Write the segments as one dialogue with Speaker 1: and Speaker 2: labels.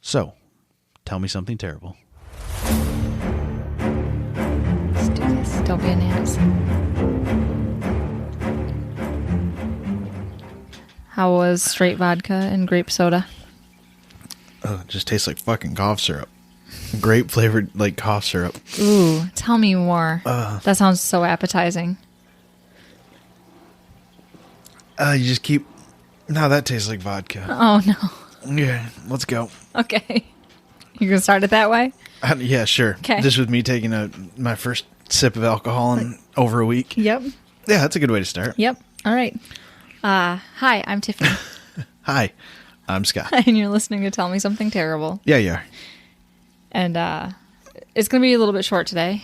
Speaker 1: So, tell me something terrible.
Speaker 2: Let's do this. Don't be an ass. How was straight vodka and grape soda?
Speaker 1: It just tastes like fucking cough syrup. Grape flavored like cough syrup.
Speaker 2: Ooh, tell me more. That sounds so appetizing.
Speaker 1: You just keep... No, that tastes like vodka.
Speaker 2: Oh, no.
Speaker 1: Yeah, let's go.
Speaker 2: Okay. You're going to start it that way?
Speaker 1: Yeah, sure.
Speaker 2: Okay.
Speaker 1: Just with me taking my first sip of alcohol in over a week.
Speaker 2: Yep.
Speaker 1: Yeah, that's a good way to start.
Speaker 2: Yep. All right. Hi, I'm Tiffany.
Speaker 1: Hi, I'm Scott.
Speaker 2: And you're listening to Tell Me Something Terrible.
Speaker 1: Yeah, you are.
Speaker 2: And it's going to be a little bit short today.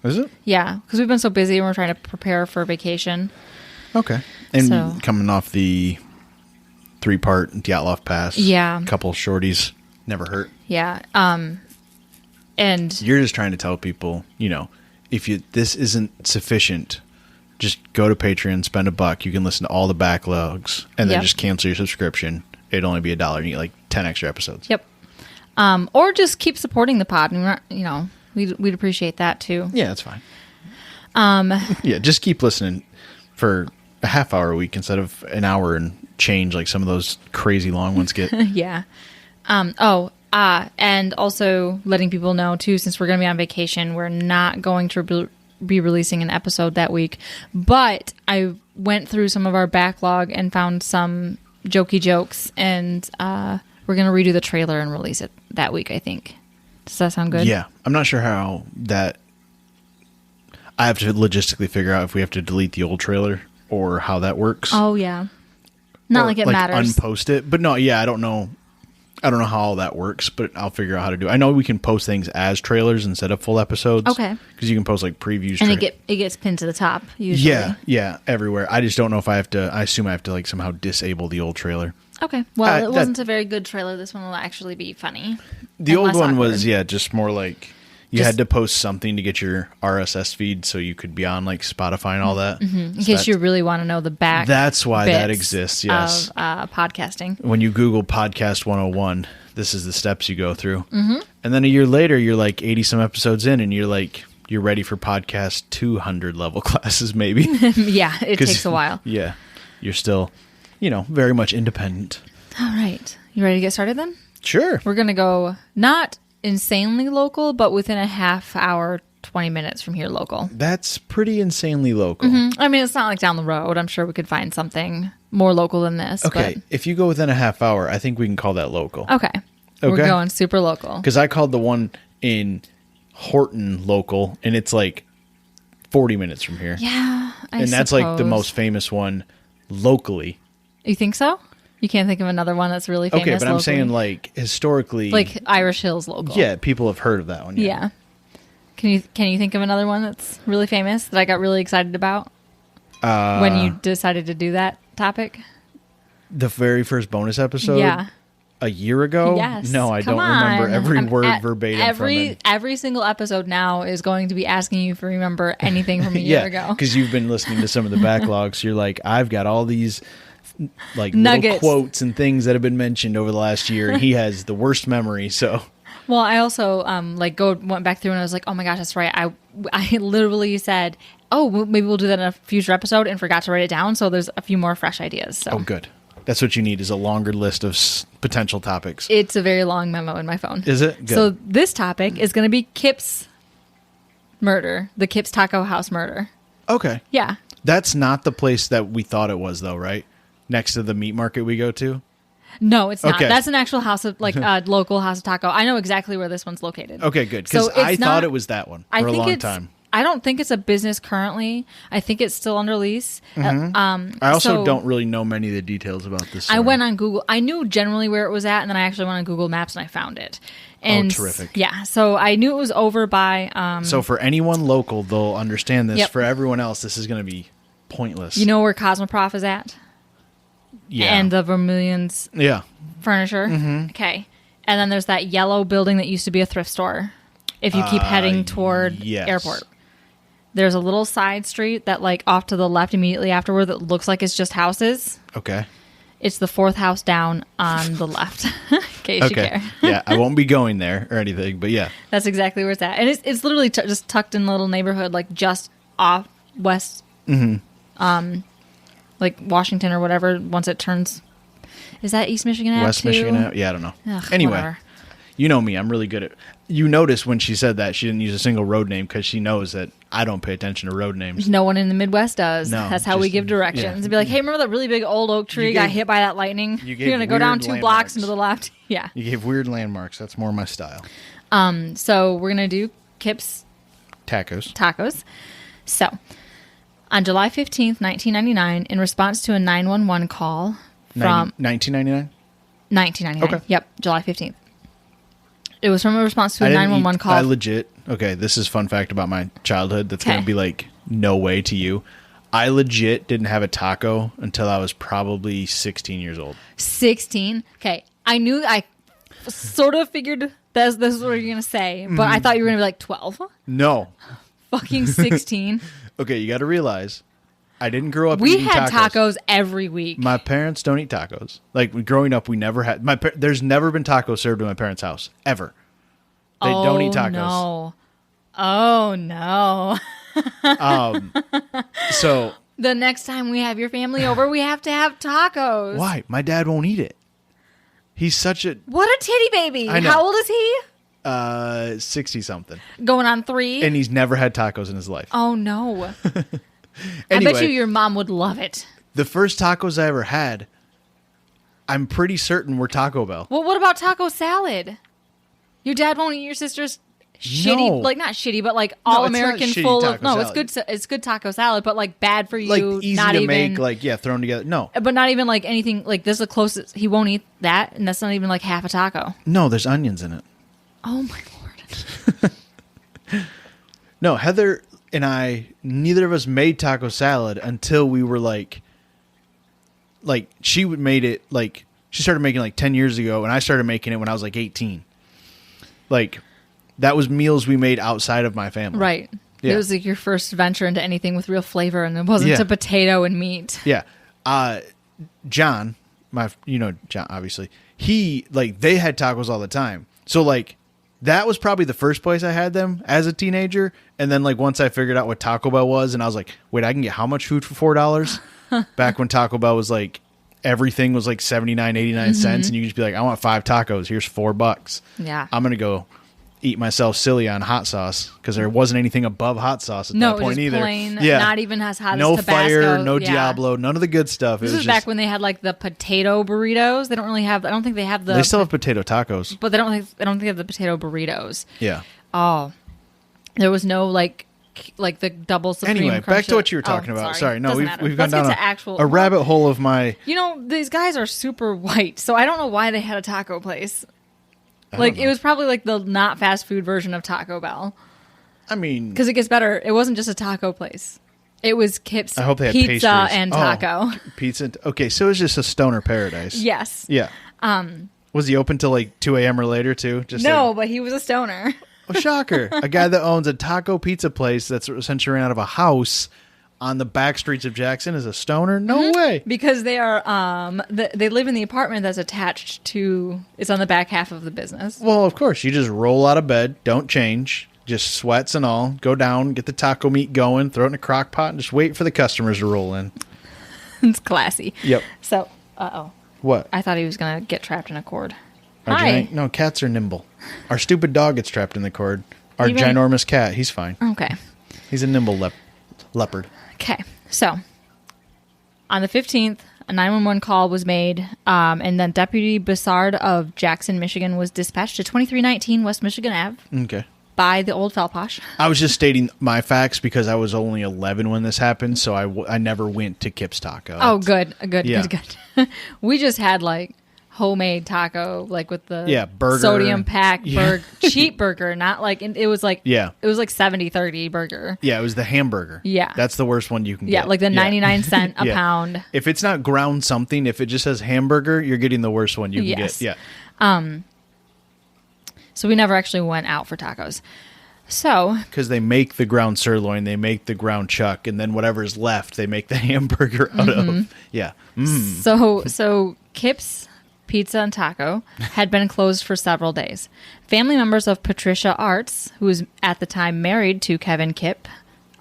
Speaker 1: Is it?
Speaker 2: Yeah, because we've been so busy and we're trying to prepare for vacation.
Speaker 1: Okay. And
Speaker 2: So-
Speaker 1: coming off the 3-part Dyatlov Pass.
Speaker 2: Yeah.
Speaker 1: Couple shorties. Never hurt.
Speaker 2: Yeah. And
Speaker 1: You're just trying to tell people, if this isn't sufficient, just go to Patreon, spend $1. You can listen to all the backlogs, and then
Speaker 2: Yep.
Speaker 1: just cancel your subscription. It'd only be $1, and you get like 10 extra episodes.
Speaker 2: yep. Or just keep supporting the pod. And we'd appreciate that too.
Speaker 1: Yeah, that's fine. Yeah, just keep listening for a half hour a week instead of an hour and change like some of those crazy long ones get.
Speaker 2: Yeah. And also letting people know too, since we're going to be on vacation, we're not going to be releasing an episode that week. But I went through some of our backlog and found some jokey jokes, and we're going to redo the trailer and release it that week, I think. Does that sound good?
Speaker 1: Yeah, I'm not sure how that... I have to logistically figure out if we have to delete the old trailer or how that works.
Speaker 2: Oh, yeah. Not
Speaker 1: Or,
Speaker 2: like it matters.
Speaker 1: Unpost it. But no, yeah, I don't know how all that works, but I'll figure out how to do it. I know we can post things as trailers instead of full episodes.
Speaker 2: Okay.
Speaker 1: Because you can post like previews.
Speaker 2: And it gets pinned to the top, usually.
Speaker 1: Yeah, everywhere. I just don't know if I assume I have to like somehow disable the old trailer.
Speaker 2: Okay. Well, it
Speaker 1: that-
Speaker 2: wasn't a very good trailer. This one will actually be funny.
Speaker 1: The
Speaker 2: and
Speaker 1: old
Speaker 2: less
Speaker 1: one
Speaker 2: awkward.
Speaker 1: was, just more like you
Speaker 2: Just-
Speaker 1: had to post something to get your RSS feed so you could be on like Spotify and all that.
Speaker 2: In case you really want to know the back.
Speaker 1: That's why that
Speaker 2: bits
Speaker 1: exists, yes.
Speaker 2: Of podcasting.
Speaker 1: When you Google Podcast 101, this is the steps you go through. Mm-hmm. And then a year later, you're like 80 some episodes in and you're ready for podcast 200 level classes maybe.
Speaker 2: Yeah, it takes a while.
Speaker 1: Yeah. You're still, very much independent.
Speaker 2: All right. You ready to get started then?
Speaker 1: Sure.
Speaker 2: We're going to go not insanely local, but within a half hour, 20 minutes from here local.
Speaker 1: That's pretty insanely local.
Speaker 2: I mean, it's not like down the road. I'm sure we could find something more local than this.
Speaker 1: Okay. If you go within a half hour, I think we can call that local.
Speaker 2: But, okay. We're
Speaker 1: Okay.
Speaker 2: going super local.
Speaker 1: Because I called the one in Horton local, and it's like 40 minutes from here.
Speaker 2: Yeah,
Speaker 1: And that's like the
Speaker 2: suppose.
Speaker 1: most famous one locally.
Speaker 2: You think so? You can't think of another one that's really famous
Speaker 1: Okay, but I'm
Speaker 2: locally?
Speaker 1: saying like historically,
Speaker 2: Like Irish Hills local.
Speaker 1: yeah, people have heard of that one.
Speaker 2: Yeah. Can you think of another one that's really famous that I got really excited about when you decided to do that topic?
Speaker 1: The very first bonus episode.
Speaker 2: Yeah.
Speaker 1: A year ago?
Speaker 2: Yes.
Speaker 1: No, I
Speaker 2: Come
Speaker 1: don't remember
Speaker 2: on.
Speaker 1: every
Speaker 2: I'm
Speaker 1: word
Speaker 2: at-
Speaker 1: verbatim from it.
Speaker 2: Every single episode now is going to be asking you if you remember anything from a year
Speaker 1: Yeah,
Speaker 2: ago.
Speaker 1: because you've been listening to some of the backlogs. You're like, I've got all these like
Speaker 2: Nuggets.
Speaker 1: little quotes and things that have been mentioned over the last year, and he has the worst memory. So
Speaker 2: Well, I also went back through and I was like, oh my gosh, that's right. I literally said, oh, maybe we'll do that in a future episode, and forgot to write it down. So there's a few more fresh ideas. So
Speaker 1: good. That's what you need is a longer list of potential topics.
Speaker 2: it's a very long memo in my phone.
Speaker 1: Is it? Good.
Speaker 2: So this topic is going to be Kip's murder, the Kip's Taco House murder.
Speaker 1: Okay.
Speaker 2: Yeah.
Speaker 1: That's not the place that we thought it was, though, right? Next to the meat market we go to?
Speaker 2: No, it's not.
Speaker 1: Okay.
Speaker 2: That's an actual house of local house of taco. I know exactly where this one's located.
Speaker 1: Okay, good. Because
Speaker 2: So it's
Speaker 1: I thought
Speaker 2: not-
Speaker 1: it was that one
Speaker 2: I
Speaker 1: for a
Speaker 2: think
Speaker 1: long
Speaker 2: it's,
Speaker 1: time.
Speaker 2: I don't think it's a business currently. I think it's still under lease.
Speaker 1: I also
Speaker 2: so
Speaker 1: don't really know many of the details about this.
Speaker 2: I
Speaker 1: story.
Speaker 2: went on Google. I knew generally where it was at, and then I actually went on Google Maps and I found it. And
Speaker 1: terrific.
Speaker 2: Yeah, so I knew it was over by.
Speaker 1: So for anyone local, they'll understand this.
Speaker 2: Yep.
Speaker 1: For everyone else, this is going to be pointless.
Speaker 2: You know where Cosmoprof is at?
Speaker 1: yeah.
Speaker 2: And the Vermilion's
Speaker 1: yeah.
Speaker 2: furniture. Okay. And then there's that yellow building that used to be a thrift store. If you keep heading toward
Speaker 1: yes.
Speaker 2: airport. There's a little side street that, like, off to the left immediately afterward that looks like it's just houses.
Speaker 1: Okay.
Speaker 2: It's the fourth house down on the left, in case you care.
Speaker 1: Yeah, I won't be going there or anything, but yeah.
Speaker 2: That's exactly where it's at. And it's literally just tucked in a little neighborhood, like just off west, like Washington or whatever, once it turns. Is that East Michigan Ave
Speaker 1: West
Speaker 2: too?
Speaker 1: Michigan Ave? Yeah, I don't know.
Speaker 2: Ugh,
Speaker 1: anyway,
Speaker 2: whatever.
Speaker 1: You know me. I'm really good at... You notice when she said that, she didn't use a single road name because she knows that I don't pay attention to road names.
Speaker 2: No one in the Midwest does.
Speaker 1: No,
Speaker 2: That's how we
Speaker 1: just-
Speaker 2: give directions.
Speaker 1: yeah.
Speaker 2: And be like, hey, remember that really big old oak tree
Speaker 1: You
Speaker 2: got
Speaker 1: gave-
Speaker 2: hit by that lightning?
Speaker 1: you gave
Speaker 2: You're going to go down
Speaker 1: weird
Speaker 2: 2 blocks
Speaker 1: landmarks.
Speaker 2: and to the left. Yeah.
Speaker 1: You gave weird landmarks. That's more my style.
Speaker 2: So we're going to do Kip's
Speaker 1: Tacos.
Speaker 2: Tacos. So on July 15th, 1999, in response to a 911 call from
Speaker 1: 1999?
Speaker 2: 1999.
Speaker 1: Okay.
Speaker 2: Yep, July 15th. It was from a response to a
Speaker 1: I didn't
Speaker 2: 911
Speaker 1: eat-
Speaker 2: call.
Speaker 1: I legit... Okay, this is fun fact about my childhood that's going
Speaker 2: Okay.
Speaker 1: to be like no way to you. I legit didn't have a taco until I was probably 16 years old.
Speaker 2: 16. Okay. I sort of figured this is what you're going to say, but I thought you were going to be like 12.
Speaker 1: No.
Speaker 2: Fucking 16.
Speaker 1: Okay, you got to realize I didn't grow up
Speaker 2: We
Speaker 1: eating
Speaker 2: had tacos every week.
Speaker 1: My parents don't eat tacos. Like growing up, we never had. There's never been tacos served in my parents' house ever. They don't eat tacos.
Speaker 2: No. Oh, no.
Speaker 1: So
Speaker 2: The next time we have your family over, we have to have tacos.
Speaker 1: why? My dad won't eat it. He's such a
Speaker 2: What a titty baby.
Speaker 1: I know.
Speaker 2: How old is he?
Speaker 1: 60 something,
Speaker 2: Going on 3?
Speaker 1: and he's never had tacos in his life.
Speaker 2: Oh, no.
Speaker 1: Anyway,
Speaker 2: I bet you your mom would love it.
Speaker 1: the first tacos I ever had, I'm pretty certain were Taco Bell.
Speaker 2: Well, what about taco salad? Your dad won't eat your sister's shitty,
Speaker 1: No.
Speaker 2: like not shitty, but like all
Speaker 1: it's not
Speaker 2: American
Speaker 1: shitty
Speaker 2: full
Speaker 1: taco
Speaker 2: of no,
Speaker 1: salad.
Speaker 2: it's good taco salad, but like bad for you,
Speaker 1: Like easy
Speaker 2: not
Speaker 1: to
Speaker 2: even
Speaker 1: make, like thrown together. No,
Speaker 2: but not even like anything like this is the closest he won't eat that, and that's not even like half a taco.
Speaker 1: no, there's onions in it.
Speaker 2: Oh my lord.
Speaker 1: No, Heather and I, neither of us made taco salad until we were like she made it like she started making it like 10 years ago, and I started making it when I was like 18. Like that was meals we made outside of my family.
Speaker 2: Right.
Speaker 1: Yeah.
Speaker 2: It was like your first venture into anything with real flavor, and it wasn't
Speaker 1: Yeah.
Speaker 2: a potato and meat.
Speaker 1: Yeah. John, John, obviously, he like they had tacos all the time. So like that was probably the first place I had them as a teenager. And then like once I figured out what Taco Bell was, and I was like, wait, I can get how much food for $4? Back when Taco Bell was like everything was like 79, 89 cents, and you could just be like, I want 5 tacos. Here's $4.
Speaker 2: Yeah.
Speaker 1: I'm gonna go eat myself silly on hot sauce because there wasn't anything above hot sauce at
Speaker 2: No,
Speaker 1: that
Speaker 2: it was
Speaker 1: point
Speaker 2: just
Speaker 1: either.
Speaker 2: plain,
Speaker 1: Yeah.
Speaker 2: not even as hot
Speaker 1: No
Speaker 2: as Tabasco.
Speaker 1: fire, no
Speaker 2: Yeah.
Speaker 1: Diablo, none of the good stuff.
Speaker 2: This
Speaker 1: it was
Speaker 2: was
Speaker 1: just,
Speaker 2: back when they had like the potato burritos. They don't really have. I don't think they have the.
Speaker 1: they still have potato tacos.
Speaker 2: but they don't think they have the potato burritos.
Speaker 1: Yeah.
Speaker 2: Oh, there was no like the double supreme.
Speaker 1: Anyway,
Speaker 2: crunch
Speaker 1: back to what you were talking about. Sorry, no,
Speaker 2: Doesn't
Speaker 1: we've
Speaker 2: matter.
Speaker 1: gone
Speaker 2: Let's
Speaker 1: down
Speaker 2: get to actual
Speaker 1: a rabbit hole of my.
Speaker 2: You know, these guys are super white, so I don't know why they had a taco place. Like it was probably like the not fast food version of Taco Bell,
Speaker 1: I mean,
Speaker 2: because it gets better. It wasn't just a taco place; it was Kip's
Speaker 1: I hope they had
Speaker 2: Pizza
Speaker 1: pastries.
Speaker 2: and
Speaker 1: Oh,
Speaker 2: taco.
Speaker 1: pizza. Okay, so it was just a stoner paradise.
Speaker 2: Yes.
Speaker 1: Yeah. Was he open till like 2 a.m. or later too? Just
Speaker 2: No,
Speaker 1: like,
Speaker 2: but he was a stoner.
Speaker 1: oh, shocker! A guy that owns a taco pizza place that's essentially ran out of a house on the back streets of Jackson is a stoner? No
Speaker 2: Mm-hmm.
Speaker 1: way.
Speaker 2: Because they are, they live in the apartment that's attached to. It's on the back half of the business.
Speaker 1: Well, of course, you just roll out of bed, don't change, just sweats and all, go down, get the taco meat going, throw it in a crock pot, and just wait for the customers to roll in.
Speaker 2: It's classy.
Speaker 1: Yep.
Speaker 2: So,
Speaker 1: What?
Speaker 2: I thought he was gonna get trapped in a cord.
Speaker 1: Our
Speaker 2: Hi.
Speaker 1: no, cats are nimble. Our stupid dog gets trapped in the cord. Our
Speaker 2: Even-
Speaker 1: ginormous cat, he's fine.
Speaker 2: Okay.
Speaker 1: He's a nimble leopard.
Speaker 2: Okay. So, on the 15th, a 911 call was made, and then Deputy Bissard of Jackson, Michigan, was dispatched to 2319 West Michigan Ave
Speaker 1: Okay.
Speaker 2: by the old Felposh.
Speaker 1: I was just stating my facts because I was only 11 when this happened, so I never went to Kip's Taco.
Speaker 2: Oh, good,
Speaker 1: Yeah.
Speaker 2: good. We just had like homemade taco, like with the
Speaker 1: burger.
Speaker 2: sodium packed
Speaker 1: Yeah.
Speaker 2: cheap burger, not like it was like
Speaker 1: Yeah.
Speaker 2: it was like 70-30 burger.
Speaker 1: Yeah, it was the hamburger.
Speaker 2: Yeah.
Speaker 1: That's the worst one you can
Speaker 2: Yeah,
Speaker 1: get.
Speaker 2: like the 99-cent a
Speaker 1: Yeah.
Speaker 2: pound.
Speaker 1: If it's not ground something, if it just says hamburger, you're getting the worst one you can
Speaker 2: Yes.
Speaker 1: get. Yeah.
Speaker 2: So we never actually went out for tacos. So,
Speaker 1: Because they make the ground sirloin, they make the ground chuck, and then whatever's left, they make the hamburger out of. Yeah.
Speaker 2: so Kip's Pizza and Taco had been closed for several days. Family members of Patricia Arts, who was at the time married to Kevin Kip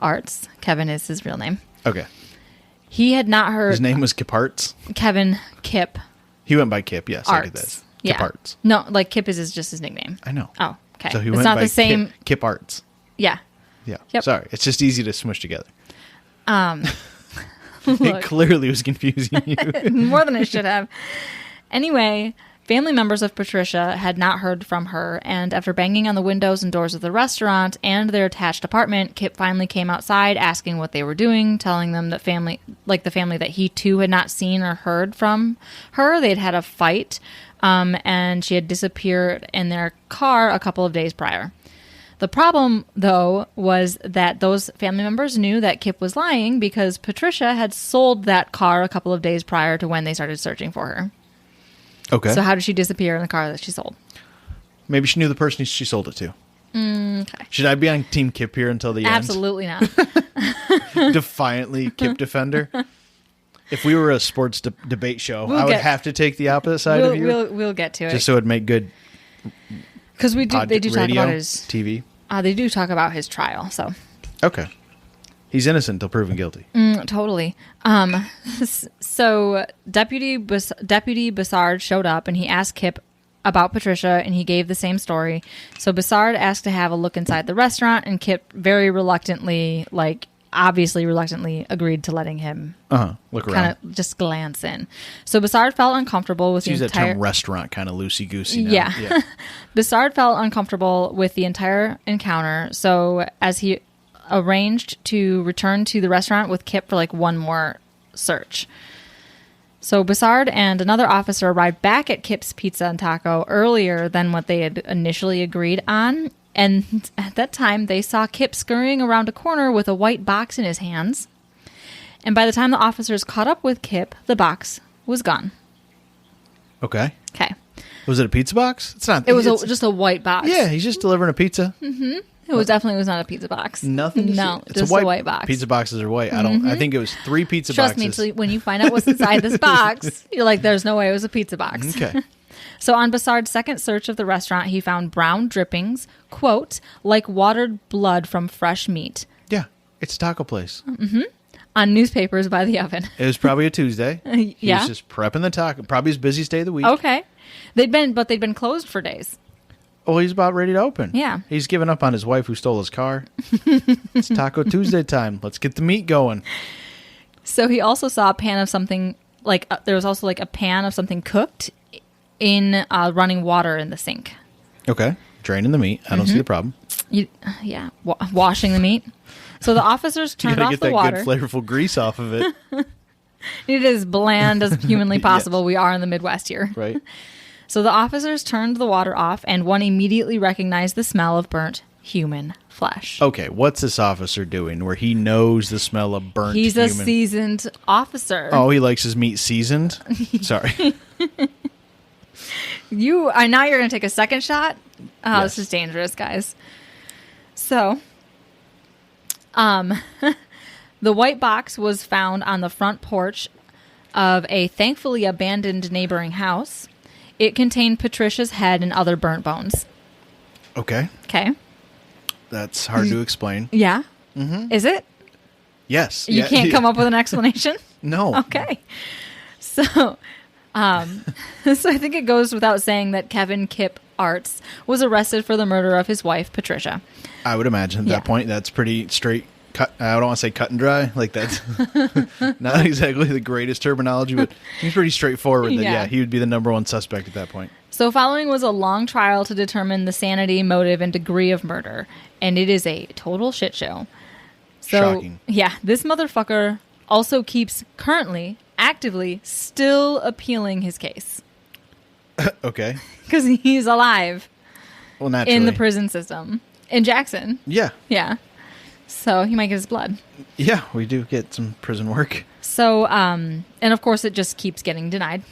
Speaker 2: Arts, Kevin is his real name.
Speaker 1: Okay.
Speaker 2: He had not heard
Speaker 1: His name was Kip Arts.
Speaker 2: Kevin Kip
Speaker 1: He went by Kip, yes. I did that.
Speaker 2: Arts.
Speaker 1: Kip
Speaker 2: Yeah.
Speaker 1: Arts.
Speaker 2: No, like Kip is just his nickname.
Speaker 1: I know.
Speaker 2: Oh, okay.
Speaker 1: So he
Speaker 2: it's
Speaker 1: went
Speaker 2: not
Speaker 1: by
Speaker 2: the same.
Speaker 1: Kip Arts.
Speaker 2: Yeah.
Speaker 1: Yeah.
Speaker 2: Yep.
Speaker 1: Sorry. It's just easy to smush together.
Speaker 2: Look.
Speaker 1: It clearly was confusing you.
Speaker 2: More than it should have. Anyway, family members of Patricia had not heard from her, and after banging on the windows and doors of the restaurant and their attached apartment, Kip finally came outside asking what they were doing, telling them that the family that he too had not seen or heard from her. They'd had a fight, and she had disappeared in their car a couple of days prior. The problem, though, was that those family members knew that Kip was lying because Patricia had sold that car a couple of days prior to when they started searching for her.
Speaker 1: Okay.
Speaker 2: So how did she disappear in the car that she sold?
Speaker 1: Maybe she knew the person she sold it to.
Speaker 2: Okay.
Speaker 1: Should I be on Team Kip here until the end?
Speaker 2: Absolutely not.
Speaker 1: Defiantly Kip defender. If we were a sports debate show,
Speaker 2: We'll
Speaker 1: I would
Speaker 2: get-
Speaker 1: have to take the opposite side of you.
Speaker 2: We'll get to
Speaker 1: Just
Speaker 2: it
Speaker 1: so it'd make good
Speaker 2: because they do talk
Speaker 1: radio,
Speaker 2: about his
Speaker 1: TV.
Speaker 2: they do talk about his trial. So
Speaker 1: Okay. He's innocent until proven guilty.
Speaker 2: totally. So Deputy Bassard showed up and he asked Kip about Patricia, and he gave the same story. So Bassard asked to have a look inside the restaurant, and Kip very reluctantly, obviously reluctantly, agreed to letting him
Speaker 1: Look
Speaker 2: kind
Speaker 1: around.
Speaker 2: of just glance in. So Bassard felt uncomfortable with
Speaker 1: Use
Speaker 2: the
Speaker 1: that
Speaker 2: entire
Speaker 1: term restaurant kind of loosey-goosey now.
Speaker 2: Yeah. Bassard felt uncomfortable with the entire encounter, so as he arranged to return to the restaurant with Kip for one more search. So Bassard and another officer arrived back at Kip's Pizza and Taco earlier than what they had initially agreed on, and at that time they saw Kip scurrying around a corner with a white box in his hands. And by the time the officers caught up with Kip, the box was gone.
Speaker 1: Okay.
Speaker 2: Okay.
Speaker 1: Was it a pizza box? It's not.
Speaker 2: It was
Speaker 1: it's-
Speaker 2: just a white box.
Speaker 1: Yeah, he's just delivering a pizza.
Speaker 2: It was definitely was not a pizza box.
Speaker 1: Nothing. To
Speaker 2: No,
Speaker 1: see.
Speaker 2: just a white box.
Speaker 1: Pizza boxes are white. I think it was 3 pizza
Speaker 2: Trust
Speaker 1: boxes.
Speaker 2: me, when you find out what's inside this box, you're like, there's no way it was a pizza box.
Speaker 1: Okay.
Speaker 2: So on Bassard's second search of the restaurant, he found brown drippings, quote, like watered blood from fresh meat,
Speaker 1: Yeah, it's a taco place.
Speaker 2: on newspapers by the oven.
Speaker 1: It was probably a Tuesday. He
Speaker 2: Yeah.
Speaker 1: was just prepping the taco. Probably his busiest day of the week.
Speaker 2: Okay. They'd been closed for days.
Speaker 1: Oh, he's about ready to open.
Speaker 2: Yeah.
Speaker 1: He's given up on his wife who stole his car. It's Taco Tuesday time. Let's get the meat going.
Speaker 2: So he also saw a pan of something, there was also a pan of something cooked in running water in the sink.
Speaker 1: Okay. Draining the meat. I don't see the problem.
Speaker 2: Washing the meat. So the officers
Speaker 1: You
Speaker 2: turned
Speaker 1: gotta
Speaker 2: off
Speaker 1: get
Speaker 2: the
Speaker 1: that
Speaker 2: water.
Speaker 1: good flavorful grease off of it,
Speaker 2: It is as bland as humanly
Speaker 1: Yes.
Speaker 2: possible. We are in the Midwest here.
Speaker 1: right?
Speaker 2: So the officers turned the water off, and one immediately recognized the smell of burnt human flesh.
Speaker 1: Okay, what's this officer doing where he knows the smell of burnt
Speaker 2: He's
Speaker 1: human?
Speaker 2: a seasoned officer.
Speaker 1: Oh, he likes his meat seasoned? Sorry.
Speaker 2: Now you're going to take a second shot? Oh,
Speaker 1: Yes.
Speaker 2: This is dangerous, guys. So, the white box was found on the front porch of a thankfully abandoned neighboring house. It contained Patricia's head and other burnt bones.
Speaker 1: Okay.
Speaker 2: Okay.
Speaker 1: That's hard to explain.
Speaker 2: Yeah. Mm-hmm. Is it?
Speaker 1: Yes.
Speaker 2: You can't come up with an explanation?
Speaker 1: No.
Speaker 2: Okay. So, so I think it goes without saying that Kevin Kip Arts was arrested for the murder of his wife, Patricia.
Speaker 1: I would imagine at
Speaker 2: Yeah.
Speaker 1: that point that's pretty straight cut. I don't want to say cut and dry. Like that's not exactly the greatest terminology, but he's pretty straightforward that,
Speaker 2: Yeah.
Speaker 1: yeah, he would be the number one suspect at that point.
Speaker 2: So following was a long trial to determine the sanity, motive, and degree of murder. And it is a total shit show. So,
Speaker 1: Shocking.
Speaker 2: yeah, this motherfucker also keeps currently, actively, still appealing his case.
Speaker 1: Okay.
Speaker 2: Because he's alive
Speaker 1: Well, naturally.
Speaker 2: in the prison system. In Jackson.
Speaker 1: Yeah.
Speaker 2: Yeah. So he might get his blood.
Speaker 1: Yeah, we do get some prison work.
Speaker 2: So, and of course it just keeps getting denied.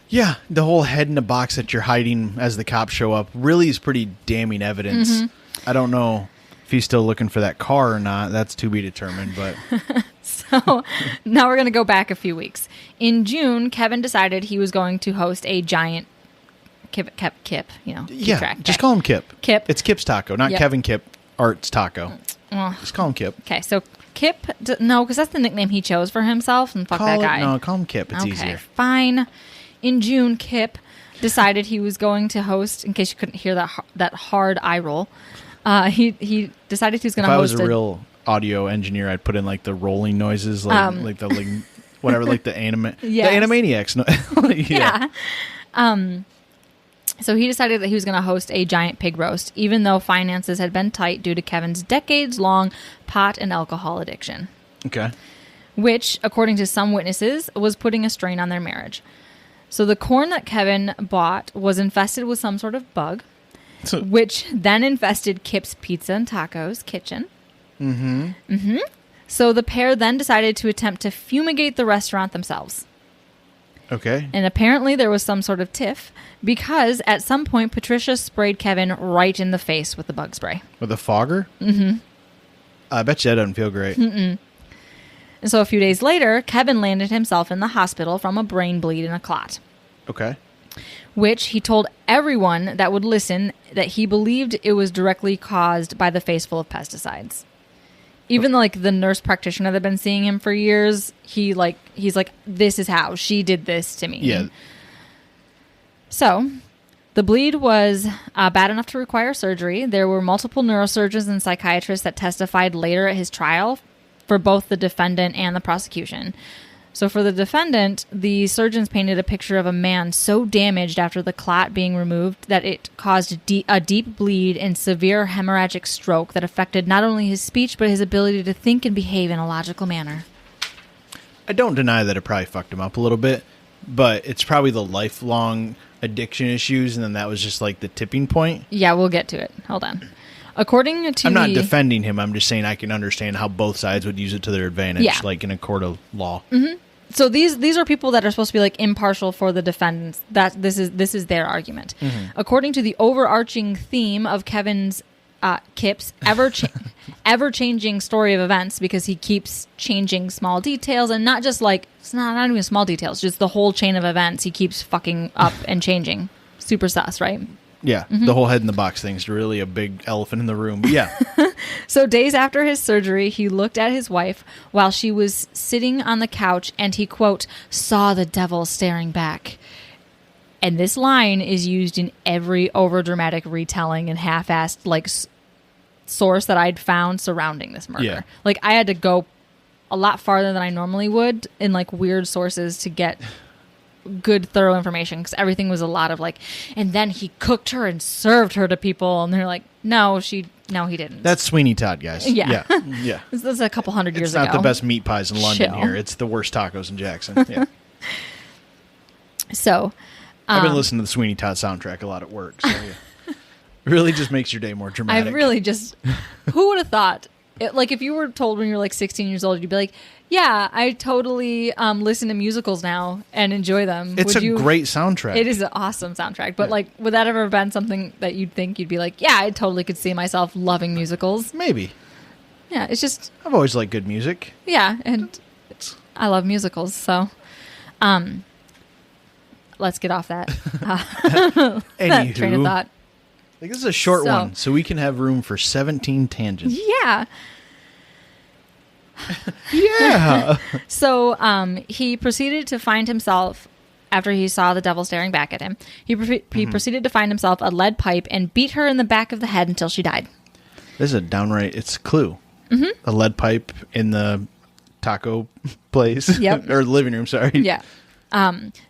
Speaker 1: Yeah, the whole head in a box that you're hiding as the cops show up really is pretty damning evidence. I don't know if he's still looking for that car or not. That's to be determined, but
Speaker 2: So now we're going to go back a few weeks. In June, Kevin decided he was going to host a giant Kip, you know, keep
Speaker 1: yeah,
Speaker 2: track.
Speaker 1: just call him Kip.
Speaker 2: Kip.
Speaker 1: It's Kip's Taco, not
Speaker 2: Yep.
Speaker 1: Kevin Kip Art's Taco.
Speaker 2: Well,
Speaker 1: Just call him Kip.
Speaker 2: okay, so Kip, no, because that's the nickname he chose for himself, and fuck that guy.
Speaker 1: Call him Kip. It's
Speaker 2: Okay,
Speaker 1: easier.
Speaker 2: fine. In June, Kip decided he was going to host, in case you couldn't hear that hard eye roll, he decided he was going
Speaker 1: If
Speaker 2: to
Speaker 1: I
Speaker 2: host
Speaker 1: was a real audio engineer, I'd put in like the rolling noises, like whatever, like the
Speaker 2: Yes.
Speaker 1: the Animaniacs.
Speaker 2: Yeah. So he decided that he was going to host a giant pig roast, even though finances had been tight due to Kevin's decades-long pot and alcohol addiction,
Speaker 1: Okay.
Speaker 2: which, according to some witnesses, was putting a strain on their marriage. So the corn that Kevin bought was infested with some sort of bug,
Speaker 1: So,
Speaker 2: which then infested Kip's Pizza and Tacos kitchen. So the pair then decided to attempt to fumigate the restaurant themselves.
Speaker 1: okay.
Speaker 2: And apparently there was some sort of tiff because at some point Patricia sprayed Kevin right in the face with the bug spray.
Speaker 1: With a fogger? Mm-hmm. I bet you that doesn't feel great.
Speaker 2: And so a few days later, Kevin landed himself in the hospital from a brain bleed and a clot,
Speaker 1: Okay.
Speaker 2: which he told everyone that would listen that he believed it was directly caused by the face full of pesticides. Even like the nurse practitioner that had been seeing him for years, he's like, this is how she did this to me.
Speaker 1: Yeah.
Speaker 2: So, the bleed was bad enough to require surgery. There were multiple neurosurgeons and psychiatrists that testified later at his trial for both the defendant and the prosecution. So, for the defendant, the surgeons painted a picture of a man so damaged after the clot being removed that it caused a deep bleed and severe hemorrhagic stroke that affected not only his speech but his ability to think and behave in a logical manner.
Speaker 1: I don't deny that it probably fucked him up a little bit, but it's probably the lifelong addiction issues, and then that was just like the tipping point.
Speaker 2: Yeah, we'll get to it. Hold on. According to
Speaker 1: I'm not defending him. I'm just saying I can understand how both sides would use it to their advantage,
Speaker 2: Yeah.
Speaker 1: like in a court of law.
Speaker 2: So these are people that are supposed to be like impartial for the defendants. That this is their argument. According to the overarching theme of Kip's ever changing story of events, because he keeps changing small details, and not just like it's not even small details, just the whole chain of events. He keeps fucking up and changing. Super sus, right?
Speaker 1: Yeah, the whole head in the box thing's really a big elephant in the room. But yeah,
Speaker 2: So days after his surgery, he looked at his wife while she was sitting on the couch, and he, quote, saw the devil staring back. And this line is used in every overdramatic retelling and half-assed like source that I'd found surrounding this murder.
Speaker 1: Yeah.
Speaker 2: Like I had to go a lot farther than I normally would in like weird sources to get good thorough information, because everything was a lot of like, and then he cooked her and served her to people, and they're like, no he didn't.
Speaker 1: that's Sweeney Todd, guys.
Speaker 2: Yeah.
Speaker 1: Yeah.
Speaker 2: This is a couple hundred years
Speaker 1: It's not
Speaker 2: ago.
Speaker 1: the best meat pies in London
Speaker 2: Chill.
Speaker 1: here. It's the worst tacos in Jackson. Yeah.
Speaker 2: So
Speaker 1: I've been listening to the Sweeney Todd soundtrack a lot at work. So yeah. Really just makes your day more dramatic.
Speaker 2: I've really just, who would have thought? Like if you were told when you were like 16 years old, you'd be like, yeah, I totally listen to musicals now and enjoy them.
Speaker 1: It's
Speaker 2: Would
Speaker 1: a
Speaker 2: you?
Speaker 1: great soundtrack.
Speaker 2: It is an awesome soundtrack. But
Speaker 1: Yeah.
Speaker 2: like, would that ever been something that you'd think you'd be like, yeah, I totally could see myself loving musicals.
Speaker 1: Maybe.
Speaker 2: Yeah, it's just,
Speaker 1: I've always liked good music.
Speaker 2: yeah, and I love musicals. So, let's get off that, that train of
Speaker 1: Anywho,
Speaker 2: thought.
Speaker 1: like, this is a short
Speaker 2: So-
Speaker 1: one, so we can have room for 17 tangents.
Speaker 2: Yeah.
Speaker 1: Yeah.
Speaker 2: So he proceeded to find himself, after he saw the devil staring back at him, he proceeded to find himself a lead pipe and beat her in the back of the head until she died.
Speaker 1: This is a downright, it's a clue. A lead pipe in the taco place.
Speaker 2: Yep.
Speaker 1: Or living room, sorry.
Speaker 2: Yeah.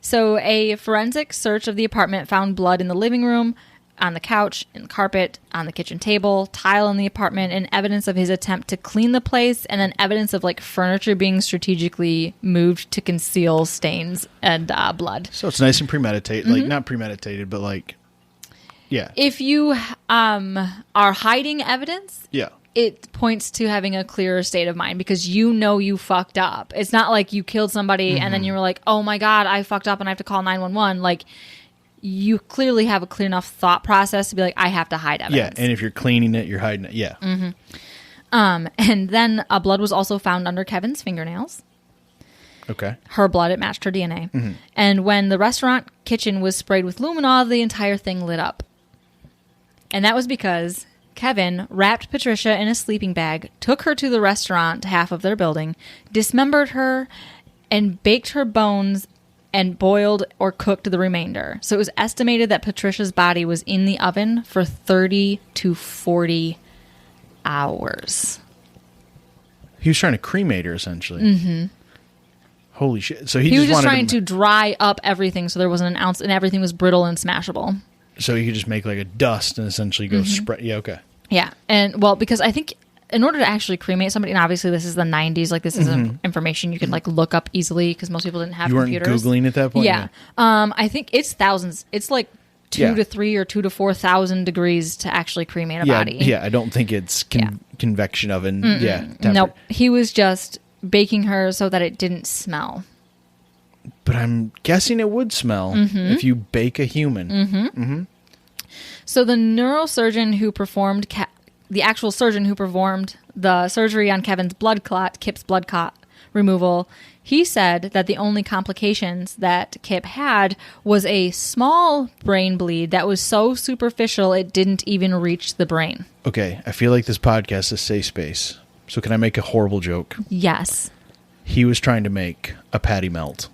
Speaker 2: So a forensic search of the apartment found blood in the living room, on the couch, in the carpet, on the kitchen table, tile in the apartment, and evidence of his attempt to clean the place, and then evidence of like furniture being strategically moved to conceal stains and blood.
Speaker 1: So it's nice and premeditated. Like, not premeditated, but like, yeah.
Speaker 2: If you are hiding evidence,
Speaker 1: Yeah.
Speaker 2: it points to having a clearer state of mind, because you know you fucked up. It's not like you killed somebody and then you were like, oh my God, I fucked up and I have to call 911. Like, you clearly have a clear enough thought process to be like, I have to hide evidence.
Speaker 1: Yeah, and if you're cleaning it, you're hiding it. Yeah.
Speaker 2: And then blood was also found under Kevin's fingernails.
Speaker 1: Okay.
Speaker 2: Her blood, it matched her DNA. And when the restaurant kitchen was sprayed with luminol, the entire thing lit up. And that was because Kevin wrapped Patricia in a sleeping bag, took her to the restaurant half of their building, dismembered her, and baked her bones and boiled or cooked the remainder. So it was estimated that Patricia's body was in the oven for 30 to 40 hours.
Speaker 1: He was trying to cremate her, essentially. Holy shit. So he
Speaker 2: was
Speaker 1: just
Speaker 2: just
Speaker 1: wanted
Speaker 2: trying to dry up everything so there wasn't an ounce, and everything was brittle and smashable.
Speaker 1: So he could just make like a dust and essentially go spread. Yeah, okay.
Speaker 2: Yeah. And, well, because I think in order to actually cremate somebody, and obviously this is the 90s, like this isn't information you can like look up easily because most people didn't have
Speaker 1: You weren't
Speaker 2: computers.
Speaker 1: Googling at that point?
Speaker 2: Yeah. I think it's thousands. It's like 2 to 3 or 2 to 4,000 degrees to actually cremate a body.
Speaker 1: Yeah, I don't think it's convection oven. Yeah.
Speaker 2: Nope. He was just baking her so that it didn't smell.
Speaker 1: But I'm guessing it would smell if you bake a human.
Speaker 2: So the neurosurgeon who performed, the actual surgeon who performed the surgery on Kevin's Kip's blood clot removal, he said that the only complications that Kip had was a small brain bleed that was so superficial it didn't even reach the brain.
Speaker 1: Okay, I feel like this podcast is safe space. So can I make a horrible joke?
Speaker 2: Yes.
Speaker 1: He was trying to make a patty melt.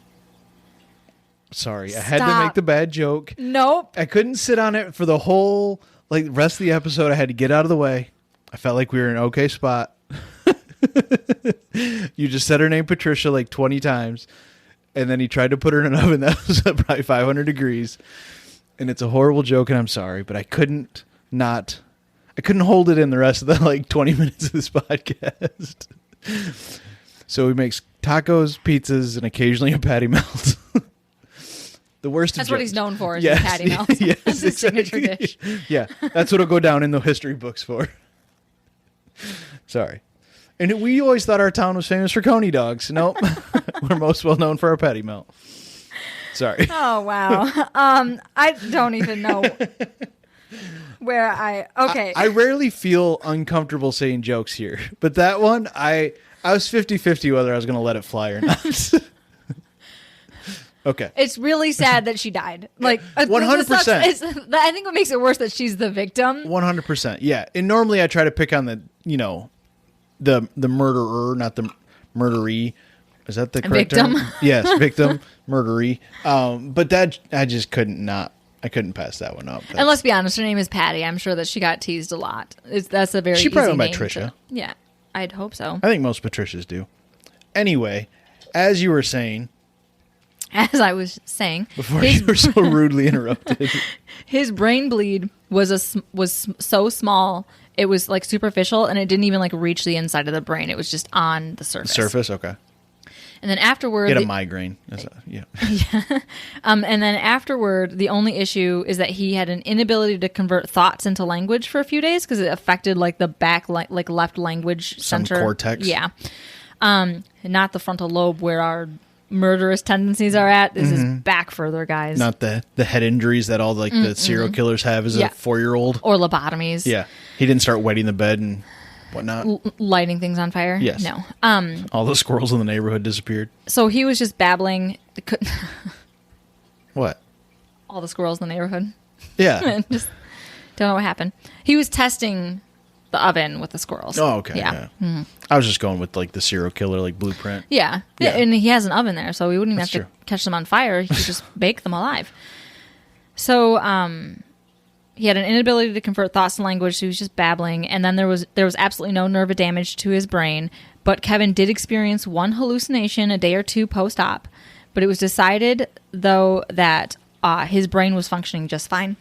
Speaker 1: Sorry, I had to
Speaker 2: Stop.
Speaker 1: make the bad joke.
Speaker 2: Nope.
Speaker 1: I couldn't sit on it for the whole rest of the episode. I had to get out of the way. I felt like we were in an okay spot. You just said her name Patricia like 20 times, and then he tried to put her in an oven that was probably 500 degrees. And it's a horrible joke, and I'm sorry, but I couldn't hold it in the rest of the 20 minutes of this podcast. So he makes tacos, pizzas, and occasionally a patty melt. The worst.
Speaker 2: That's
Speaker 1: of
Speaker 2: what
Speaker 1: jokes.
Speaker 2: he's known for, is his patty melt.
Speaker 1: Yes,
Speaker 2: That's his signature
Speaker 1: exactly.
Speaker 2: dish.
Speaker 1: Yeah, that's what'll go down in the history books for. Sorry. And we always thought our town was famous for coney dogs. Nope. We're most well known for our patty melt. Sorry.
Speaker 2: Oh, wow. I don't even know where okay.
Speaker 1: I rarely feel uncomfortable saying jokes here, but that one, I was 50-50 whether I was going to let it fly or not. Okay.
Speaker 2: It's really sad that she died.
Speaker 1: 100%.
Speaker 2: I think what makes it worse that she's the victim.
Speaker 1: 100%. Yeah. And normally I try to pick on the murderer, not the murderee. Is that the correct
Speaker 2: Victim.
Speaker 1: term? Yes, victim, murderee. But that I just I couldn't pass that one up.
Speaker 2: And let's be honest, her name is Patty. I'm sure that she got teased a lot. That's a very
Speaker 1: She probably
Speaker 2: easy
Speaker 1: went by
Speaker 2: name
Speaker 1: Tricia.
Speaker 2: yeah, I'd hope so.
Speaker 1: I think most Patricias do. Anyway, as you were saying,
Speaker 2: As I was saying,
Speaker 1: before you were so rudely interrupted.
Speaker 2: his brain bleed was so small. It was superficial, and it didn't even reach the inside of the brain. It was just on the surface.
Speaker 1: Surface, okay.
Speaker 2: And then afterward,
Speaker 1: He had a migraine. Yeah.
Speaker 2: and then afterward, the only issue is that he had an inability to convert thoughts into language for a few days because it affected the back left language
Speaker 1: Some
Speaker 2: center.
Speaker 1: cortex.
Speaker 2: Yeah. Not the frontal lobe where our murderous tendencies are at. This is back further, guys.
Speaker 1: Not the head injuries that all the serial killers have as a 4-year-old.
Speaker 2: Or lobotomies.
Speaker 1: Yeah. He didn't start wetting the bed and whatnot.
Speaker 2: Lighting things on fire.
Speaker 1: Yes.
Speaker 2: No.
Speaker 1: All the squirrels in the neighborhood disappeared.
Speaker 2: So he was just babbling.
Speaker 1: What?
Speaker 2: All the squirrels in the neighborhood.
Speaker 1: Yeah.
Speaker 2: Just don't know what happened. He was testing the oven with the squirrels.
Speaker 1: Oh, okay.
Speaker 2: Yeah.
Speaker 1: Yeah. I was just going with the serial killer blueprint.
Speaker 2: Yeah.
Speaker 1: Yeah.
Speaker 2: And he has an oven there, so he wouldn't even
Speaker 1: That's
Speaker 2: have
Speaker 1: true.
Speaker 2: to catch them on fire. He could just bake them alive. So he had an inability to convert thoughts to language, so he was just babbling. And then there was absolutely no nerve damage to his brain. But Kevin did experience one hallucination a day or two post-op. But it was decided, though, that his brain was functioning just fine,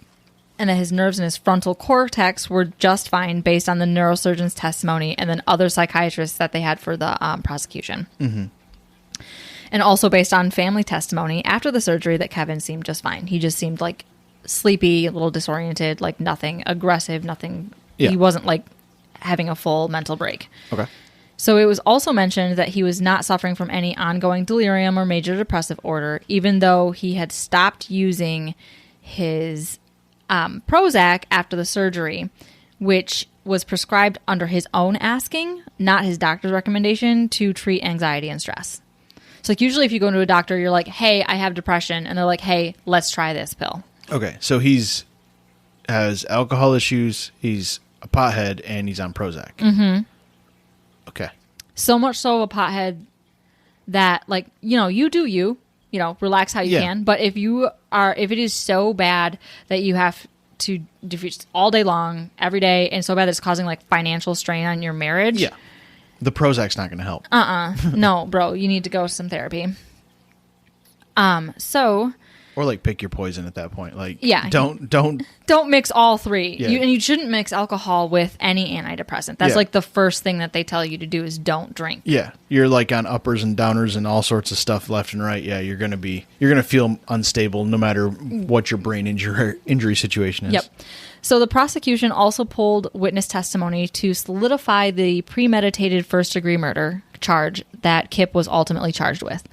Speaker 2: and that his nerves and his frontal cortex were just fine based on the neurosurgeon's testimony and then other psychiatrists that they had for the prosecution. Mm-hmm. And also based on family testimony after the surgery that Kevin seemed just fine. He just seemed sleepy, a little disoriented, nothing aggressive, nothing.
Speaker 1: Yeah.
Speaker 2: He wasn't having a full mental break.
Speaker 1: Okay.
Speaker 2: So it was also mentioned that he was not suffering from any ongoing delirium or major depressive order, even though he had stopped using his Prozac after the surgery, which was prescribed under his own asking, not his doctor's recommendation, to treat anxiety and stress. So like usually if you go to a doctor, you're like, hey, I have depression. And they're like, hey, let's try this pill.
Speaker 1: Okay, so has alcohol issues, he's a pothead, and he's on Prozac. Mm-hmm. Okay.
Speaker 2: So much so of a pothead that, like, you do you relax how you can. But if it is so bad that you have to diffuse all day long, every day, and so bad that it's causing like financial strain on your marriage.
Speaker 1: Yeah. The Prozac's not going to help.
Speaker 2: No, bro, you need to go to some therapy.
Speaker 1: Or like pick your poison at that point. Like,
Speaker 2: yeah,
Speaker 1: don't
Speaker 2: mix all three.
Speaker 1: Yeah.
Speaker 2: You shouldn't mix alcohol with any antidepressant. That's
Speaker 1: Yeah.
Speaker 2: like the first thing that they tell you to do is don't drink.
Speaker 1: Yeah, you're like on uppers and downers and all sorts of stuff left and right. Yeah, you're gonna feel unstable no matter what your brain injury situation is.
Speaker 2: Yep. So the prosecution also pulled witness testimony to solidify the premeditated first-degree murder charge that Kip was ultimately charged with.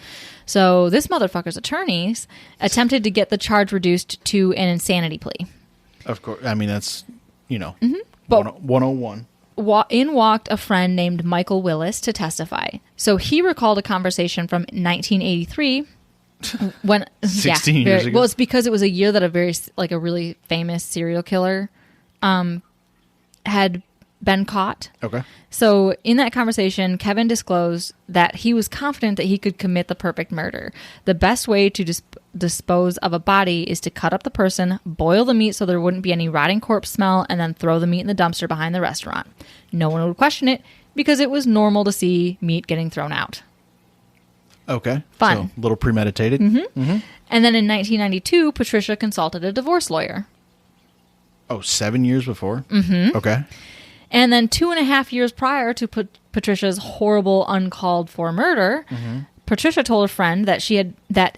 Speaker 2: So this motherfucker's attorneys attempted to get the charge reduced to an insanity plea.
Speaker 1: Of course, I mean that's
Speaker 2: But
Speaker 1: 101.
Speaker 2: In walked a friend named Michael Willis to testify. So he recalled a conversation from 1983 when
Speaker 1: 16 years ago.
Speaker 2: Well, it's because it was a year that a really famous serial killer had been caught.
Speaker 1: Okay.
Speaker 2: So in that conversation, Kevin disclosed that he was confident that he could commit the perfect murder. The best way to dispose of a body is to cut up the person, boil the meat so there wouldn't be any rotting corpse smell, and then throw the meat in the dumpster behind the restaurant. No one would question it because it was normal to see meat getting thrown out.
Speaker 1: Okay.
Speaker 2: Fun.
Speaker 1: So, a little premeditated.
Speaker 2: Mm-hmm. And then in 1992, Patricia consulted a divorce lawyer.
Speaker 1: Oh, 7 years before? Mm-hmm. Okay.
Speaker 2: And then 2.5 years prior to Patricia's horrible uncalled for murder, Patricia told a friend that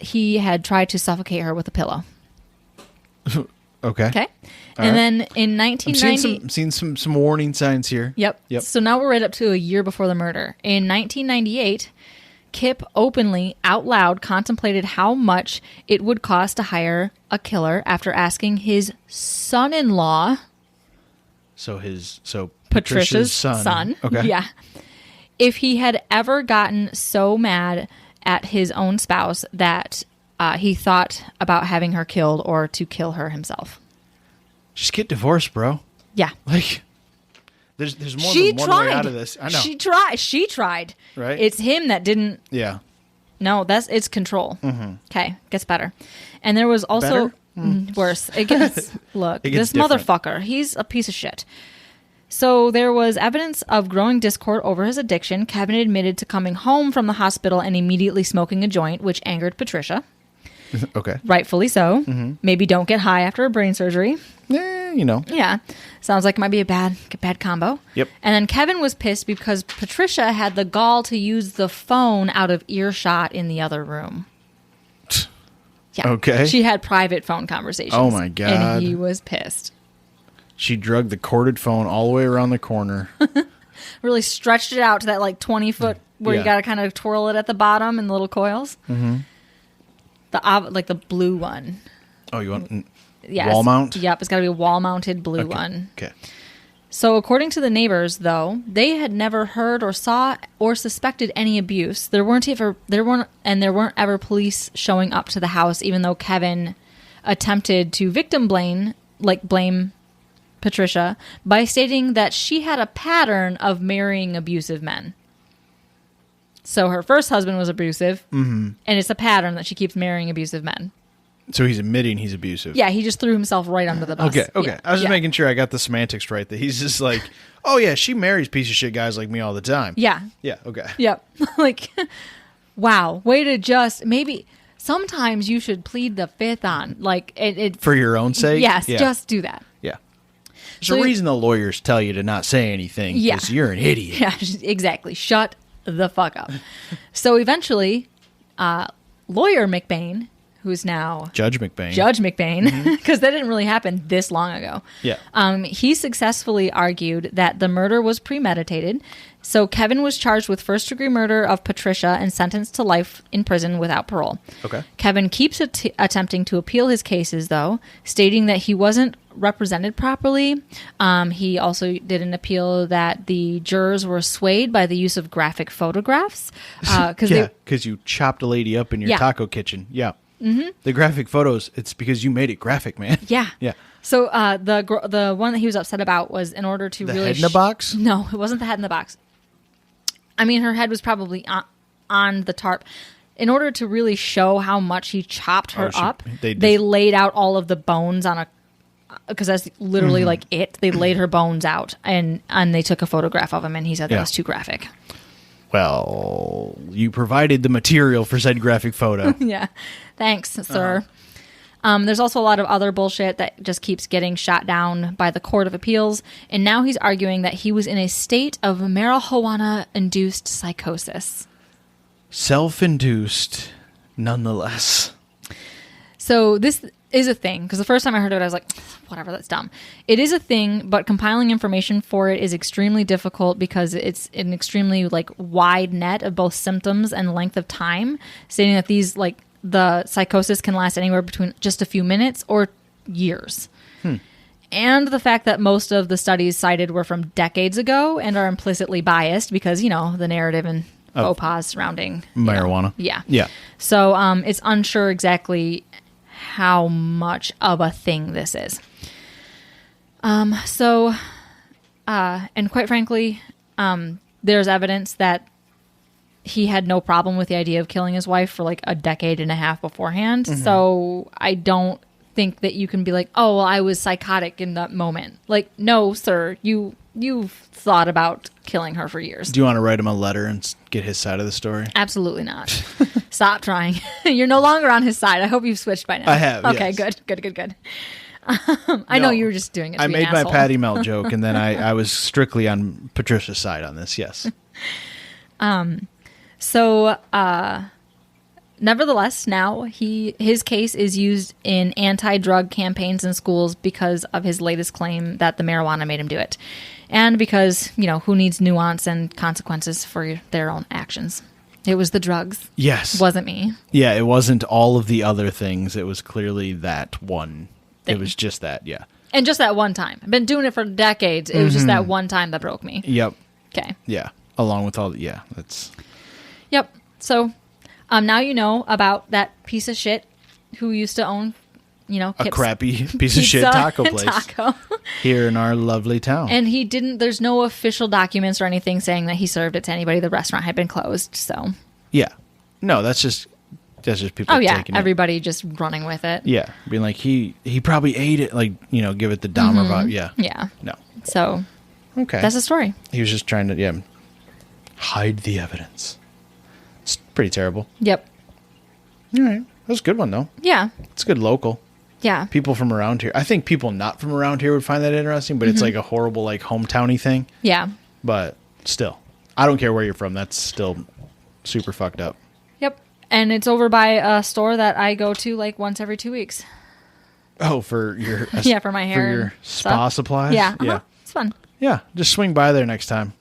Speaker 2: he had tried to suffocate her with a pillow.
Speaker 1: Okay.
Speaker 2: Okay.
Speaker 1: All
Speaker 2: And
Speaker 1: right.
Speaker 2: then in 1990...
Speaker 1: I'm seeing some warning signs here.
Speaker 2: Yep. So now we're right up to a year before the murder. In 1998, Kip openly, out loud, contemplated how much it would cost to hire a killer after asking his son-in-law...
Speaker 1: So
Speaker 2: Patricia's
Speaker 1: son.
Speaker 2: son.
Speaker 1: Okay.
Speaker 2: Yeah. If he had ever gotten so mad at his own spouse that he thought about having her killed or to kill her himself.
Speaker 1: Just get divorced, bro.
Speaker 2: Yeah.
Speaker 1: Like, there's more than one way out of this. I know.
Speaker 2: She tried.
Speaker 1: Right.
Speaker 2: It's him that didn't.
Speaker 1: Yeah.
Speaker 2: No, it's control. Okay. Gets better. And there was also worse. It gets, look,
Speaker 1: It gets
Speaker 2: this
Speaker 1: different.
Speaker 2: motherfucker, he's a piece of shit. So there was evidence of growing discord over his addiction. Kevin admitted to coming home from the hospital and immediately smoking a joint, which angered Patricia.
Speaker 1: Okay.
Speaker 2: Rightfully so. Maybe don't get high after a brain surgery. Yeah. Sounds like it might be a bad combo.
Speaker 1: Yep.
Speaker 2: And then Kevin was pissed because Patricia had the gall to use the phone out of earshot in the other room. Yeah.
Speaker 1: Okay.
Speaker 2: She had private phone conversations.
Speaker 1: Oh, my God.
Speaker 2: And he was pissed.
Speaker 1: She drugged the corded phone all the way around the corner.
Speaker 2: Really stretched it out to that like 20 foot where you
Speaker 1: Yeah.
Speaker 2: got to kind of twirl it at the bottom in the little coils. Mm-hmm. The blue one.
Speaker 1: Oh, you want
Speaker 2: Yes.
Speaker 1: wall mount?
Speaker 2: Yep. It's got to be a wall mounted blue one.
Speaker 1: Okay.
Speaker 2: So according to the neighbors, though, they had never heard or saw or suspected any abuse. There weren't ever police showing up to the house, even though Kevin attempted to blame Patricia by stating that she had a pattern of marrying abusive men. So her first husband was abusive, and it's a pattern that she keeps marrying abusive men.
Speaker 1: So he's admitting he's abusive.
Speaker 2: Yeah, he just threw himself right under the bus.
Speaker 1: Okay.
Speaker 2: Yeah,
Speaker 1: I was just
Speaker 2: yeah.
Speaker 1: making sure I got the semantics right. That he's just like, oh yeah, she marries piece of shit guys like me all the time.
Speaker 2: Yeah.
Speaker 1: Yeah. Okay.
Speaker 2: Yep. Like, wow. Way to just maybe sometimes you should plead the fifth on like it
Speaker 1: For your own sake.
Speaker 2: Yes,
Speaker 1: Yeah.
Speaker 2: just do that.
Speaker 1: Yeah. There's
Speaker 2: So
Speaker 1: a
Speaker 2: you-
Speaker 1: reason the lawyers tell you to not say anything.
Speaker 2: Yeah.
Speaker 1: Because you're an idiot.
Speaker 2: Yeah, exactly. Shut the fuck up. So eventually, lawyer McBain, who's now
Speaker 1: Judge McBain.
Speaker 2: Judge McBain, because that didn't really happen this long ago.
Speaker 1: Yeah.
Speaker 2: He successfully argued that the murder was premeditated. So Kevin was charged with first-degree murder of Patricia and sentenced to life in prison without parole.
Speaker 1: Okay.
Speaker 2: Kevin keeps attempting to appeal his cases, though, stating that he wasn't represented properly. He also did an appeal that the jurors were swayed by the use of graphic photographs.
Speaker 1: Because you chopped a lady up in your
Speaker 2: Yeah.
Speaker 1: taco kitchen. Yeah. Mm-hmm. The graphic photos, it's because you made it graphic, man.
Speaker 2: Yeah.
Speaker 1: Yeah.
Speaker 2: So the one that he was upset about was in order to
Speaker 1: The
Speaker 2: really
Speaker 1: head in the box?
Speaker 2: No, it wasn't the head in the box. I mean, her head was probably on the tarp. In order to really show how much he chopped her up, they laid out all of the bones on a, because that's literally like it. They laid her bones out, and they took a photograph of him, and he said that was too graphic.
Speaker 1: Well, you provided the material for said graphic photo.
Speaker 2: Yeah, thanks, sir. There's also a lot of other bullshit that just keeps getting shot down by the Court of Appeals, and now he's arguing that he was in a state of marijuana-induced psychosis.
Speaker 1: Self-induced, nonetheless.
Speaker 2: So this is a thing, because the first time I heard it, I was like, whatever, that's dumb. It is a thing, but compiling information for it is extremely difficult because it's an extremely wide net of both symptoms and length of time, stating that these the psychosis can last anywhere between just a few minutes or years. And the fact that most of the studies cited were from decades ago and are implicitly biased because, the narrative and faux pas surrounding
Speaker 1: marijuana.
Speaker 2: Yeah.
Speaker 1: Yeah.
Speaker 2: So it's unsure exactly how much of a thing this is. And quite frankly, there's evidence that he had no problem with the idea of killing his wife for a decade and a half beforehand. Mm-hmm. So I don't think that you can be like, oh, well, I was psychotic in that moment. No, sir, you've thought about killing her for years.
Speaker 1: Do you want to write him a letter and get his side of the story?
Speaker 2: Absolutely not. Stop trying. You're no longer on his side. I hope you've switched by now.
Speaker 1: I have.
Speaker 2: Okay,
Speaker 1: yes.
Speaker 2: Good. I know you were just doing it.
Speaker 1: I made my Patty Melt joke, and then I was strictly on Patricia's side on this. Yes.
Speaker 2: So, nevertheless, now his case is used in anti-drug campaigns in schools because of his latest claim that the marijuana made him do it. And because, who needs nuance and consequences for their own actions? It was the drugs.
Speaker 1: Yes.
Speaker 2: It wasn't me.
Speaker 1: Yeah, it wasn't all of the other things. It was clearly that one thing. It was just that, yeah.
Speaker 2: And just that one time. I've been doing it for decades. It was just that one time that broke me.
Speaker 1: Yep.
Speaker 2: Okay.
Speaker 1: Yeah. Along with all the, that's...
Speaker 2: Yep. So now you know about that piece of shit who used to own,
Speaker 1: a crappy piece of shit taco place here in our lovely town.
Speaker 2: And he didn't, there's no official documents or anything saying that he served it to anybody. The restaurant had been closed. So,
Speaker 1: yeah. No, that's just people taking
Speaker 2: everybody just running with it.
Speaker 1: Yeah. Being like, he probably ate it, give it the Dahmer vibe. Yeah.
Speaker 2: Yeah.
Speaker 1: No.
Speaker 2: So,
Speaker 1: okay.
Speaker 2: That's the story.
Speaker 1: He was just trying to, hide the evidence. It's pretty terrible.
Speaker 2: Yep.
Speaker 1: All right. That was a good one, though.
Speaker 2: Yeah.
Speaker 1: It's good local.
Speaker 2: Yeah.
Speaker 1: People from around here. I think people not from around here would find that interesting, but it's a horrible, hometowny thing.
Speaker 2: Yeah.
Speaker 1: But still, I don't care where you're from. That's still super fucked up.
Speaker 2: Yep. And it's over by a store that I go to once every 2 weeks.
Speaker 1: Oh, for your...
Speaker 2: yeah, for my hair.
Speaker 1: For your spa supplies?
Speaker 2: Yeah.
Speaker 1: Yeah.
Speaker 2: It's fun.
Speaker 1: Yeah. Just swing by there next time.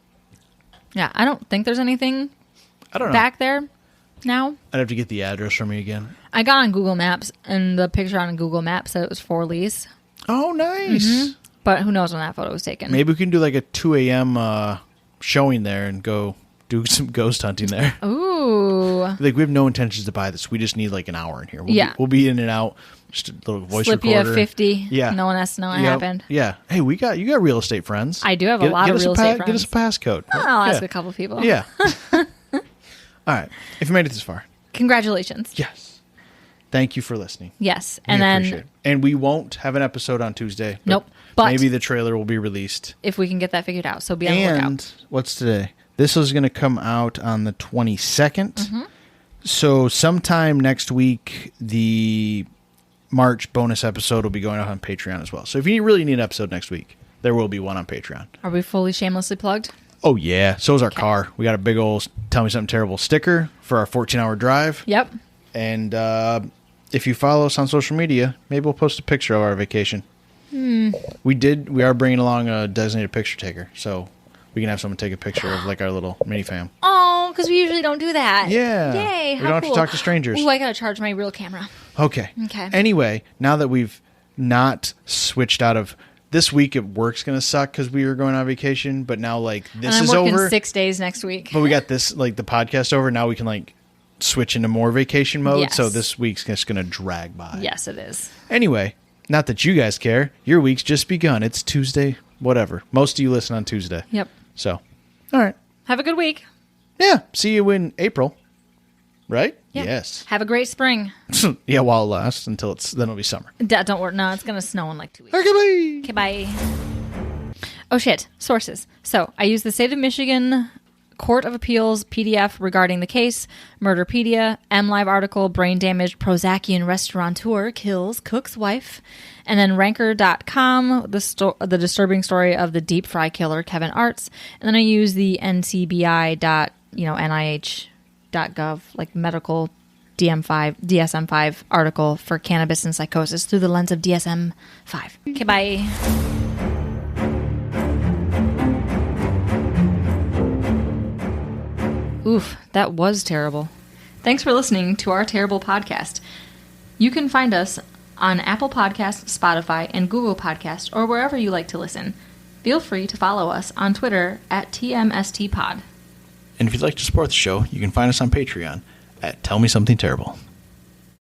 Speaker 2: Yeah. I don't think there's anything
Speaker 1: I don't know.
Speaker 2: back there now.
Speaker 1: I'd have to get the address from you again.
Speaker 2: I got on Google Maps, and the picture on Google Maps said it was for lease.
Speaker 1: Oh, nice.
Speaker 2: But who knows when that photo was taken.
Speaker 1: Maybe we can do a 2 a.m. Showing there and go do some ghost hunting there.
Speaker 2: Ooh.
Speaker 1: We have no intentions to buy this. We just need an hour in here.
Speaker 2: We'll
Speaker 1: be in and out. Just a little voice
Speaker 2: Slip
Speaker 1: recorder.
Speaker 2: you a 50.
Speaker 1: Yeah.
Speaker 2: No one has to know what happened.
Speaker 1: Yeah. Hey, you got real estate friends.
Speaker 2: I do have a lot of real estate friends.
Speaker 1: Get us a passcode.
Speaker 2: I'll ask a couple people.
Speaker 1: Yeah. All right. If you made it this far.
Speaker 2: Congratulations.
Speaker 1: Yes. Thank you for listening.
Speaker 2: Yes.
Speaker 1: We
Speaker 2: and
Speaker 1: appreciate
Speaker 2: then
Speaker 1: it. And we won't have an episode on Tuesday.
Speaker 2: Nope. But
Speaker 1: maybe the trailer will be released.
Speaker 2: If we can get that figured out. So be on the lookout.
Speaker 1: And what's today? This is going to come out on the 22nd. So sometime next week, the March bonus episode will be going out on Patreon as well. So if you really need an episode next week, there will be one on Patreon.
Speaker 2: Are we fully shamelessly plugged?
Speaker 1: Oh, yeah. So is our car. We got a big old Tell Me Something Terrible sticker for our 14-hour drive.
Speaker 2: Yep.
Speaker 1: And if you follow us on social media, maybe we'll post a picture of our vacation. We are bringing along a designated picture taker, so we can have someone take a picture of like our little mini fam.
Speaker 2: Oh, because we usually don't do that.
Speaker 1: Yeah.
Speaker 2: Yay.
Speaker 1: We
Speaker 2: How
Speaker 1: don't have
Speaker 2: cool.
Speaker 1: to talk to strangers.
Speaker 2: Ooh, I got to charge my real camera.
Speaker 1: Okay.
Speaker 2: Okay.
Speaker 1: Anyway, now that we've switched out of this week, work's going to suck because we were going on vacation, but now like this
Speaker 2: and
Speaker 1: is
Speaker 2: I'm working
Speaker 1: over.
Speaker 2: 6 days next week.
Speaker 1: But we got this, like the podcast over. Now we can like switch into more vacation mode.
Speaker 2: Yes.
Speaker 1: So this week's just going to drag by.
Speaker 2: Yes, it is.
Speaker 1: Anyway, not that you guys care. Your week's just begun. It's Tuesday, whatever. Most of you listen on Tuesday.
Speaker 2: Yep.
Speaker 1: So, all right.
Speaker 2: Have a good week.
Speaker 1: Yeah. See you in April. Right?
Speaker 2: Yeah.
Speaker 1: Yes.
Speaker 2: Have a great spring.
Speaker 1: Yeah, while it lasts until then it'll be summer.
Speaker 2: Don't worry. No, it's going to snow in like 2 weeks.
Speaker 1: Okay, bye.
Speaker 2: Okay, bye. Oh, shit. Sources. So, I use the State of Michigan Court of Appeals PDF regarding the case, Murderpedia, MLive article, brain damaged Prozacian restaurateur kills cook's wife, and then Ranker.com, the disturbing story of the deep fry killer Kevin Arts, and then I use the NCBI.NIH.gov, like medical DSM-5 article for cannabis and psychosis through the lens of DSM-5. Okay, bye. Oof, that was terrible. Thanks for listening to our terrible podcast. You can find us on Apple Podcasts, Spotify, and Google Podcasts, or wherever you like to listen. Feel free to follow us on Twitter at TMSTPod.
Speaker 1: And if you'd like to support the show, you can find us on Patreon at Tell Me Something Terrible.